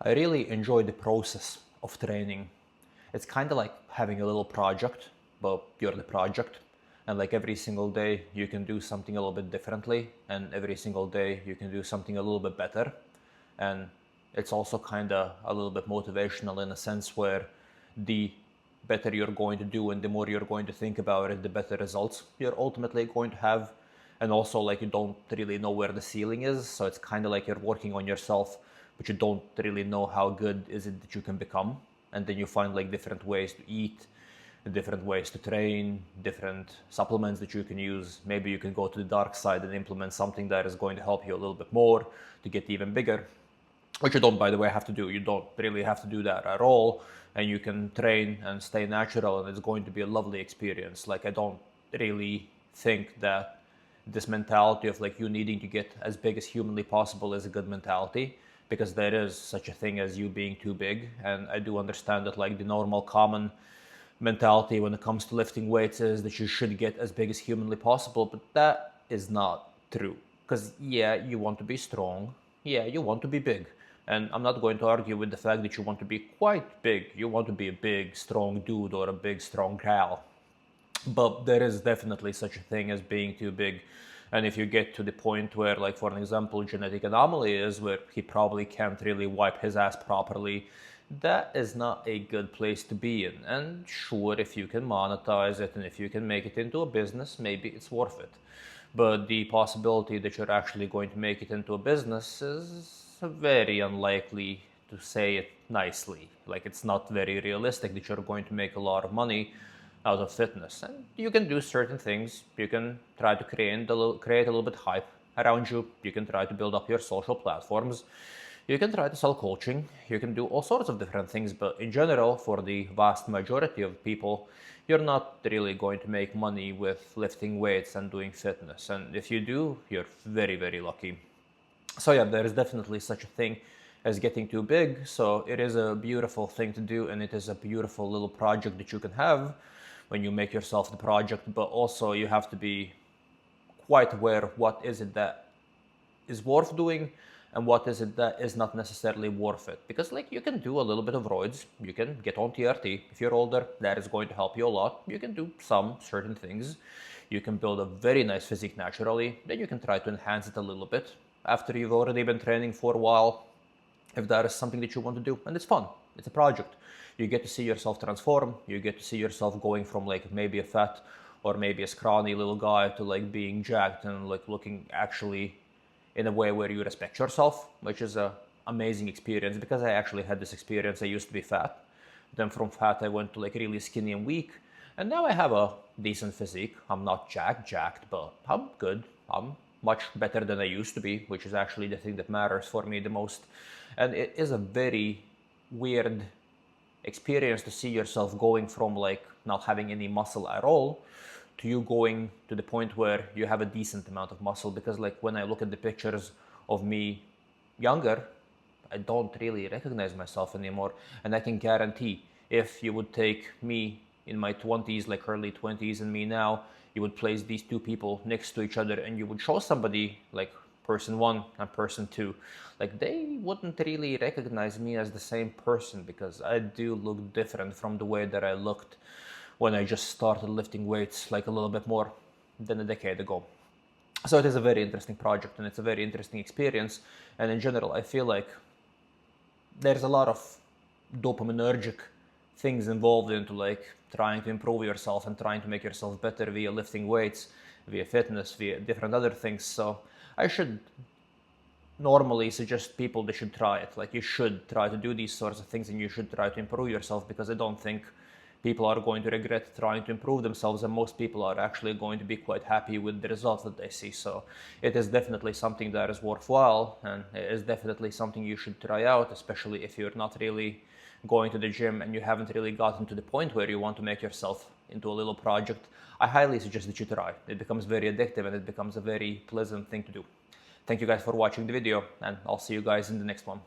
I really enjoy the process of training. It's kind of like having a little project, but you're the project. And like every single day, you can do something a little bit differently. And every single day, you can do something a little bit better. And it's also kind of a little bit motivational in a sense where the better you're going to do and the more you're going to think about it, the better results you're ultimately going to have. And also, like, you don't really know where the ceiling is, so it's kind of like you're working on yourself, but you don't really know how good is it that you can become. And then you find like different ways to eat, different ways to train, different supplements that you can use. Maybe you can go to the dark side and implement something that is going to help you a little bit more to get even bigger, which you don't, by the way, have to do. You don't really have to do that at all, and you can train and stay natural, and it's going to be a lovely experience. Like, I don't really think that this mentality of like you needing to get as big as humanly possible is a good mentality, because there is such a thing as you being too big. And I do understand that like the normal common mentality when it comes to lifting weights is that you should get as big as humanly possible, but that is not true. Because yeah, you want to be strong, yeah, you want to be big, and I'm not going to argue with the fact that you want to be quite big. You want to be a big strong dude or a big strong gal, but there is definitely such a thing as being too big. And if you get to the point where, like, for an example, genetic anomaly is where he probably can't really wipe his ass properly, that is not a good place to be in. And sure, if you can monetize it and if you can make it into a business, maybe it's worth it. But the possibility that you're actually going to make it into a business is very unlikely, to say it nicely. Like, it's not very realistic that you're going to make a lot of money out of fitness. And you can do certain things. You can try to create a little bit hype around you. You can try to build up your social platforms. You can try to sell coaching. You can do all sorts of different things. But in general, for the vast majority of people, you're not really going to make money with lifting weights and doing fitness. And if you do, you're very, very lucky. So yeah, there is definitely such a thing as getting too big. So it is a beautiful thing to do, and it is a beautiful little project that you can have when you make yourself the project. But also you have to be quite aware of what is it that is worth doing and what is it that is not necessarily worth it. Because like, you can do a little bit of roids, you can get on TRT. If you're older, that is going to help you a lot. You can do some certain things. You can build a very nice physique naturally. Then you can try to enhance it a little bit after you've already been training for a while, if that is something that you want to do. And it's fun. It's a project. You get to see yourself transform. You get to see yourself going from like maybe a fat or maybe a scrawny little guy to like being jacked and like looking actually in a way where you respect yourself, which is an amazing experience. Because I actually had this experience. I used to be fat. Then from fat, I went to like really skinny and weak. And now I have a decent physique. I'm not jacked, but I'm good. I'm much better than I used to be, which is actually the thing that matters for me the most. And it is a very weird experience to see yourself going from like not having any muscle at all to you going to the point where you have a decent amount of muscle. Because like, when I look at the pictures of me younger, I don't really recognize myself anymore. And I can guarantee, if you would take me in my 20s, like early 20s, and me now, you would place these two people next to each other and you would show somebody like person one and person two, like, they wouldn't really recognize me as the same person, because I do look different from the way that I looked when I just started lifting weights like a little bit more than a decade ago. So it is a very interesting project, and it's a very interesting experience. And in general, I feel like there's a lot of dopaminergic things involved into like trying to improve yourself and trying to make yourself better via lifting weights, via fitness, via different other things. So I should normally suggest people they should try it. Like, you should try to do these sorts of things and you should try to improve yourself, because I don't think people are going to regret trying to improve themselves, and most people are actually going to be quite happy with the results that they see. So it is definitely something that is worthwhile, and it is definitely something you should try out, especially if you're not really going to the gym and you haven't really gotten to the point where you want to make yourself into a little project. I highly suggest that you try. It becomes very addictive and it becomes a very pleasant thing to do. Thank you guys for watching the video, and I'll see you guys in the next one.